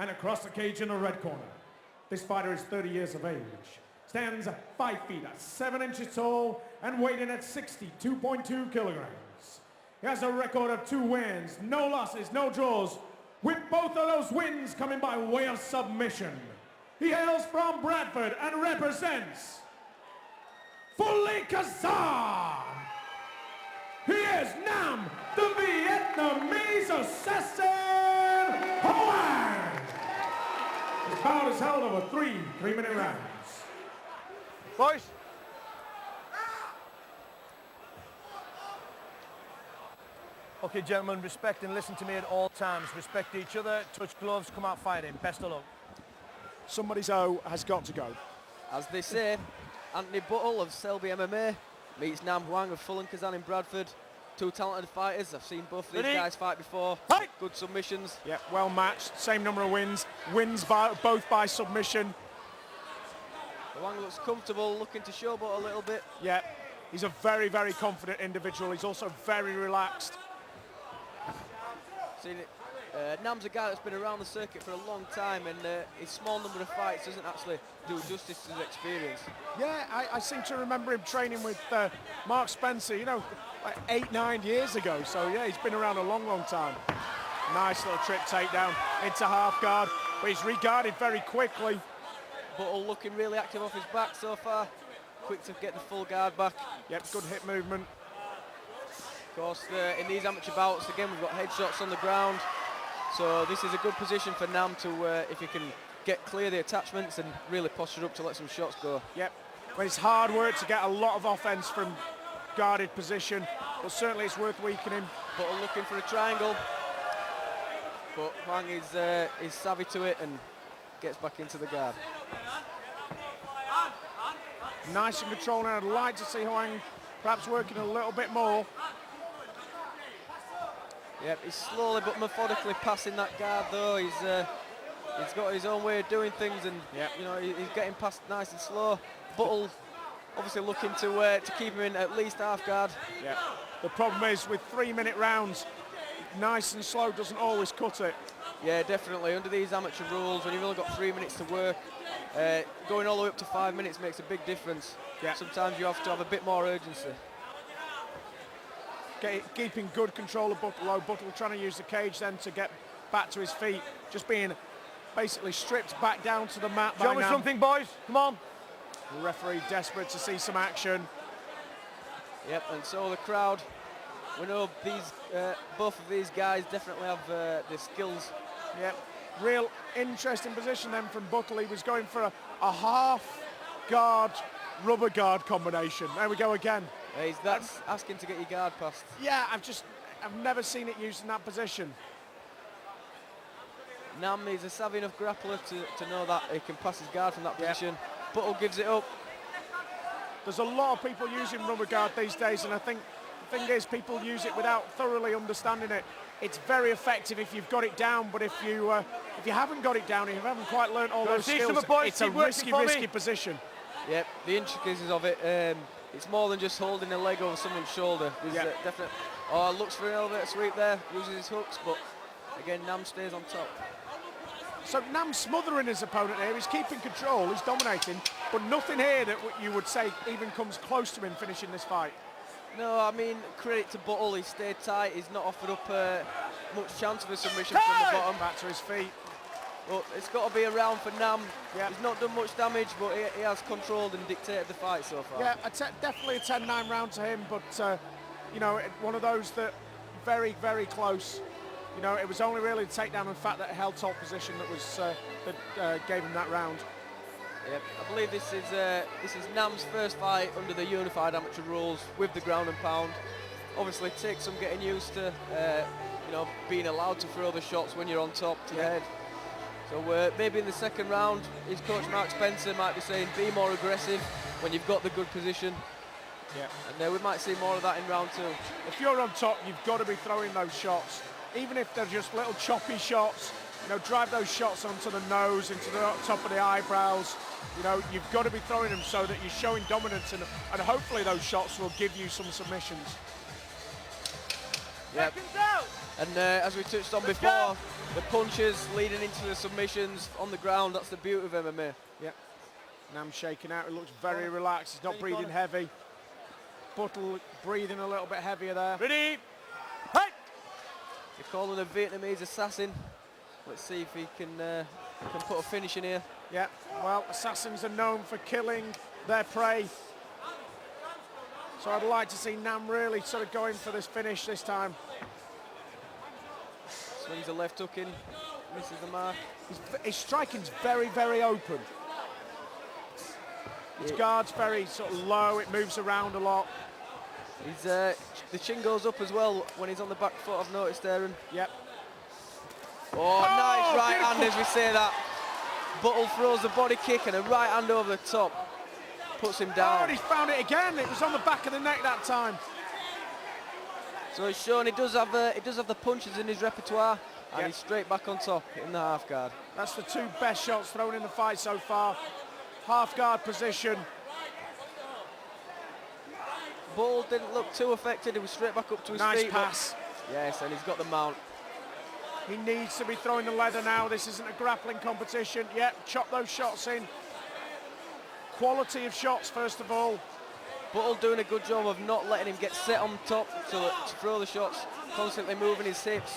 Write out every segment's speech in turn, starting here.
And across the cage in the red corner, this fighter is 30 years of age, stands 5 feet 7 inches tall, and weighing in at 62.2 kilograms. He has a record of 2 wins, no losses, no draws, with both of those wins coming by way of submission. He hails from Bradford and represents Fully Kazan. He is Nam, the Vietnamese assassin, Hoang. This bout is held over 3 3-minute rounds. Boys. Okay, gentlemen, respect and listen to me at all times. Respect each other, touch gloves, come out fighting. Best of luck. Somebody's O has got to go. As they say, Anthony Buttle of Selby MMA meets Nam Hoang of Fulham Kazan in Bradford. 2 talented fighters. I've seen both of these guys fight before. Hey. Good submissions. Yeah, well matched. Same number of wins. Wins by, both by submission. Hoang looks comfortable, looking to showboat a little bit. Yeah, he's a very, very confident individual. He's also very relaxed. Seen it. Nam's a guy that's been around the circuit for a long time, and his small number of fights doesn't actually do justice to his experience. Yeah, I seem to remember him training with Mark Spencer, you know, like 8, 9 years ago. So yeah, he's been around a long, long time. Nice little trip takedown into half guard, but he's regarded very quickly. Buttle looking really active off his back so far. Quick to get the full guard back. Yep, good hip movement. Of course, in these amateur bouts, again, we've got headshots on the ground. So this is a good position for Nam to, if he can clear the attachments and really posture up to let some shots go. Yep, well, it's hard work to get a lot of offense from guarded position, but certainly it's worth weakening. Buttle looking for a triangle, but Hoang is savvy to it and gets back into the guard. Nice and controlled, and I'd like to see Hoang perhaps working a little bit more. Yep, he's slowly but methodically passing that guard though. He's got his own way of doing things, and yep, you know, he's getting past nice and slow. Buttle obviously looking to keep him in at least half guard. Yeah. The problem is with 3-minute rounds, nice and slow doesn't always cut it. Yeah, definitely. Under these amateur rules, when you've only got 3 minutes to work, going all the way up to 5 minutes makes a big difference. Yeah. Sometimes you have to have a bit more urgency. Keeping good control of Buttle. Buttle trying to use the cage then to get back to his feet, just being basically stripped back down to the mat. Show me something, boys. Come on. The referee desperate to see some action. Yep, and so the crowd. We know these both of these guys definitely have the skills. Yep, real interesting position then from Buttle. He was going for a half guard, rubber guard combination. There we go again. That's asking to get your guard past. Yeah, I've never seen it used in that position. Nam is a savvy enough grappler to know that he can pass his guard from that position. Buttle gives it up. There's a lot of people using rubber guard these days, and I think the thing is people use it without thoroughly understanding it. It's very effective if you've got it down, but if you haven't got it down, if you haven't quite learned all those skills, it's a risky position. Yep, the intricacies of it. It's more than just holding a leg over someone's shoulder. There's definite. Oh, looks for an elevator sweep there, uses his hooks, but again, Nam stays on top. So Nam's smothering his opponent here. He's keeping control, he's dominating, but nothing here that you would say even comes close to him finishing this fight. No, I mean, credit to Buttle, he stayed tight, he's not offered up much chance of a submission from the bottom. Back to his feet. But it's got to be a round for Nam. He's not done much damage, but he has controlled and dictated the fight so far. Yeah, definitely a 10-9 round to him, but you know, one of those that very, very close. You know, it was only really the takedown and the fact that he held top position that was that gave him that round. Yep, I believe this is Nam's first fight under the unified amateur rules with the ground and pound. Obviously, takes some getting used to, you know, being allowed to throw the shots when you're on top to the head. So maybe in the second round, his coach Mark Spencer might be saying, be more aggressive when you've got the good position. Yeah. And we might see more of that in round 2. If you're on top, you've got to be throwing those shots, even if they're just little choppy shots. You know, drive those shots onto the nose, into the top of the eyebrows. You know, you've got to be throwing them so that you're showing dominance, and hopefully those shots will give you some submissions. Yep. And as we touched on before, the punches leading into the submissions on the ground, that's the beauty of MMA. Yep. Nam shaking out, he looks very relaxed, he's not breathing heavy. Buttle breathing a little bit heavier there. Ready? Hey! You're calling a Vietnamese assassin. Let's see if he can put a finish in here. Yeah, well, assassins are known for killing their prey. So I'd like to see Nam really sort of going for this finish this time. Swings a left hook in, misses the mark. His striking's very, very open. His guard's very sort of low, it moves around a lot. He's, the chin goes up as well when he's on the back foot, I've noticed there. And yep. Oh, nice right beautiful. hand as we say that. Buttle throws the body kick and a right hand over the top. Puts him down. Oh, and he's found it again. It was on the back of the neck that time. So he's shown he does have the punches in his repertoire, and he's straight back on top in the half guard. That's the two best shots thrown in the fight so far. Half guard position. Buttle didn't look too affected. He was straight back up to his Nice feet. pass. Yes, and he's got the mount. He needs to be throwing the leather now. This isn't a grappling competition. Yep, chop those shots in. Quality of shots, first of all. Buttle doing a good job of not letting him get set on top to throw the shots, constantly moving his hips.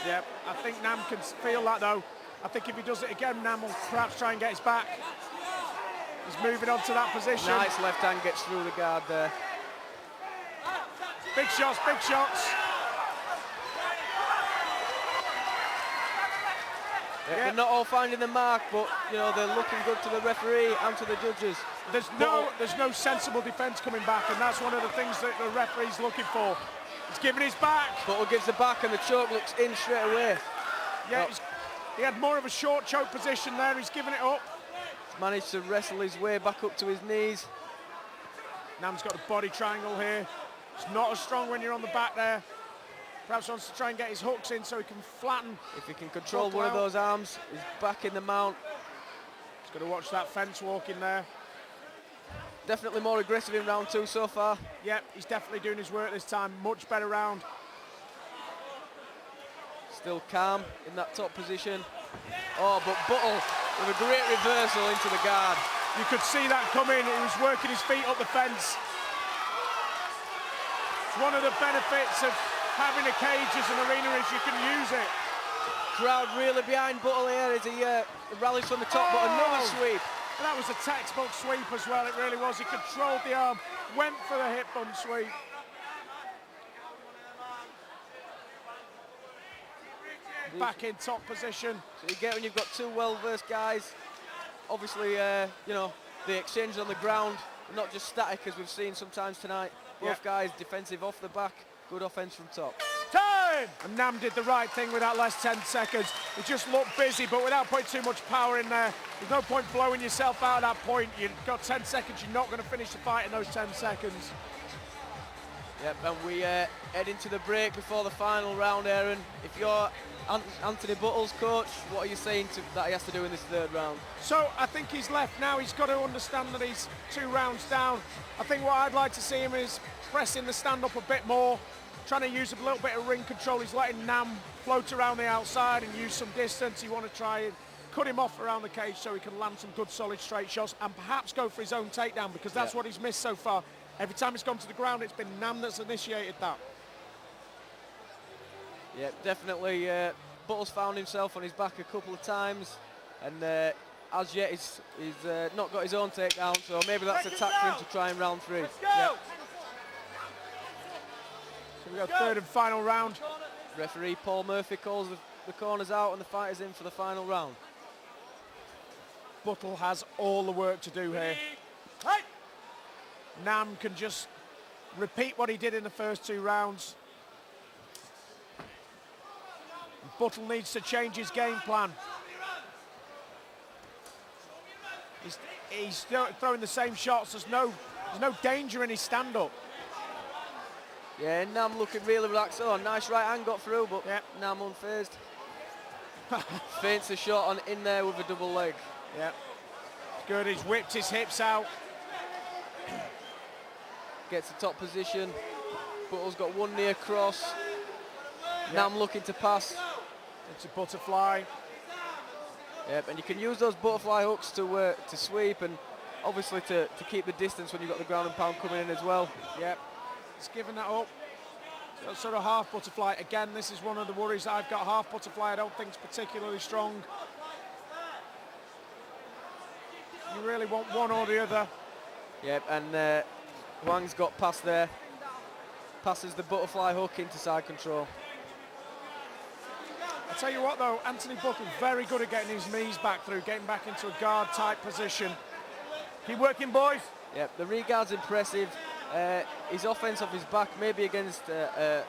Yep, I think Nam can feel that though. I think if he does it again, Nam will perhaps try and get his back. He's moving on to that position. Nice left hand gets through the guard there. Big shots, big shots. They're not all finding the mark, but you know they're looking good to the referee and to the judges. There's no sensible defence coming back, and that's one of the things that the referee's looking for. He's giving his back. Buttle gives the back, and the choke looks in straight away. Yeah, he had more of a short choke position there. He's giving it up. He's managed to wrestle his way back up to his knees. Nam's got a body triangle here. It's not as strong when you're on the back there. Perhaps wants to try and get his hooks in so he can flatten. If he can control one of those arms, he's back in the mount. He's got to watch that fence walk in there. Definitely more aggressive in round two so far. Yep, he's definitely doing his work this time. Much better round. Still calm in that top position. Oh, but Buttle with a great reversal into the guard. You could see that coming. He was working his feet up the fence. It's one of the benefits of having a cage as an arena is you can use it. Crowd really behind Buttle here as he rallies from the top, but another sweep. That was a textbook sweep as well, it really was. He controlled the arm, went for the hip bump sweep. Back in top position. So you get when you've got two well-versed guys, obviously, you know, the exchange on the ground, not just static as we've seen sometimes tonight. Both guys defensive off the back, good offense from top. Time! And Nam did the right thing with that last 10 seconds. He just looked busy, but without putting too much power in there. There's no point blowing yourself out at that point. You've got 10 seconds, you're not going to finish the fight in those 10 seconds. Yep, and we head into the break before the final round, Aaron. If you're Anthony Buttle's coach, what are you saying that he has to do in this third round? So I think he's left now. He's got to understand that he's 2 rounds down. I think what I'd like to see him is pressing the stand up a bit more, trying to use a little bit of ring control. He's letting Nam float around the outside and use some distance. You want to try and cut him off around the cage so he can land some good solid straight shots and perhaps go for his own takedown, because that's what he's missed so far. Every time he's gone to the ground, it's been Nam that's initiated that. Yeah, definitely. Buttle's found himself on his back a couple of times, and as yet he's not got his own takedown, so maybe that's a tack for him to try in round 3. Yep. So we go third and final round. Referee Paul Murphy calls the corners out and the fighters in for the final round. Buttle has all the work to do here. Nam can just repeat what he did in the first 2 rounds. Buttle needs to change his game plan. He's throwing the same shots. There's no danger in his stand-up. Yeah, Nam looking really relaxed. Oh, nice right hand got through, but Nam unfazed. Feints the shot in there with a double leg. Yeah, good. He's whipped his hips out. Gets the top position. Buttle's got one near cross. Nam looking to pass. It's a butterfly. Yep, and you can use those butterfly hooks to sweep and obviously to keep the distance when you've got the ground and pound coming in as well. Yep, it's giving that up. So sort of half butterfly. Again, this is one of the worries that I've got. Half butterfly I don't think is particularly strong. You really want one or the other. Yep, and Hoang's got past there. Passes the butterfly hook into side control. I'll tell you what though, Anthony Buttle very good at getting his knees back through, getting back into a guard type position. Keep working, boys. Yep, the re-guard's impressive. His offense off his back, maybe against a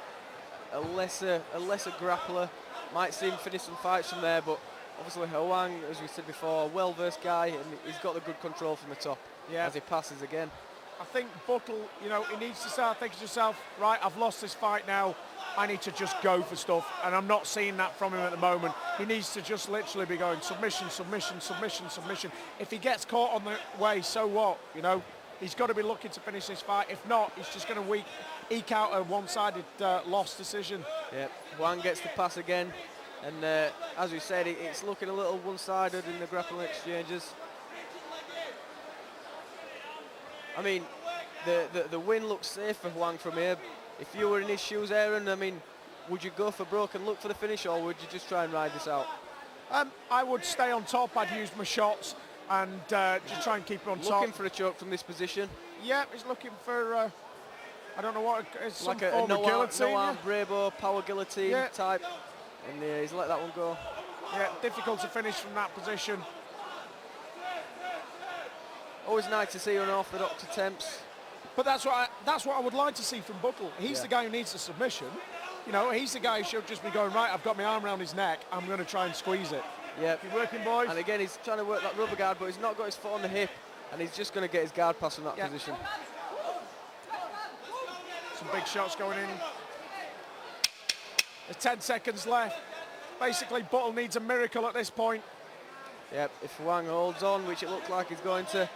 lesser grappler, might see him finish some fights from there, but obviously Hoang, as we said before, a well-versed guy, and he's got the good control from the top as he passes again. I think Buttle, you know, he needs to start thinking to himself, right, I've lost this fight now, I need to just go for stuff, and I'm not seeing that from him at the moment. He needs to just literally be going submission, submission, submission, submission. If he gets caught on the way, so what, you know? He's got to be looking to finish this fight. If not, he's just going to eke out a one-sided loss decision. Yep, Hoang gets the pass again, and as we said, it's looking a little one-sided in the grappling exchanges. I mean, the win looks safe for Hoang from here. If you were in his shoes, Aaron, I mean, would you go for broke and look for the finish, or would you just try and ride this out? I would stay on top. I'd use my shots and just try and keep it on top. Looking for a choke from this position. Yeah, he's looking for, I don't know what, it's some like form of guillotine. no-arm Bravo, power guillotine type. And he's let that one go. Yeah, difficult to finish from that position. Always nice to see unorthodox attempts. But that's what I would like to see from Buttle. He's the guy who needs the submission. You know, he's the guy who should just be going, right, I've got my arm around his neck, I'm going to try and squeeze it. Yeah, keep working, boys. And again, he's trying to work that rubber guard, but he's not got his foot on the hip, and he's just going to get his guard pass from that position. Some big shots going in. There's 10 seconds left. Basically, Buttle needs a miracle at this point. Yep, if Hoang holds on, which it looks like he's going to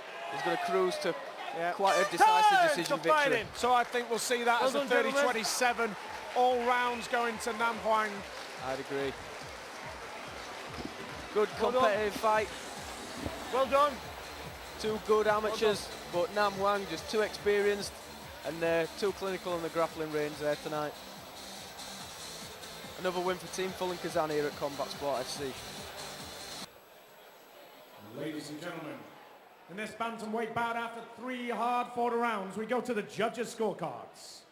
cruise to quite a decisive decision victory. So I think we'll see that as a 30-27. All rounds going to Nam Hoang. I'd agree. Good competitive fight. Well done. Two good amateurs, but Nam Hoang just too experienced and too clinical in the grappling range there tonight. Another win for Team Full and Kazan here at Combat Sport FC. Ladies and gentlemen, in this bantamweight bout, after 3 hard-fought rounds, we go to the judges' scorecards.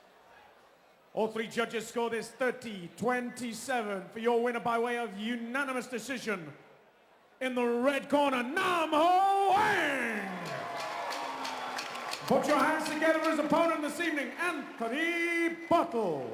All 3 judges scored this 30-27 for your winner by way of unanimous decision. In the red corner, Nam Hoang. Put your hands together for his opponent this evening, Anthony Buttle.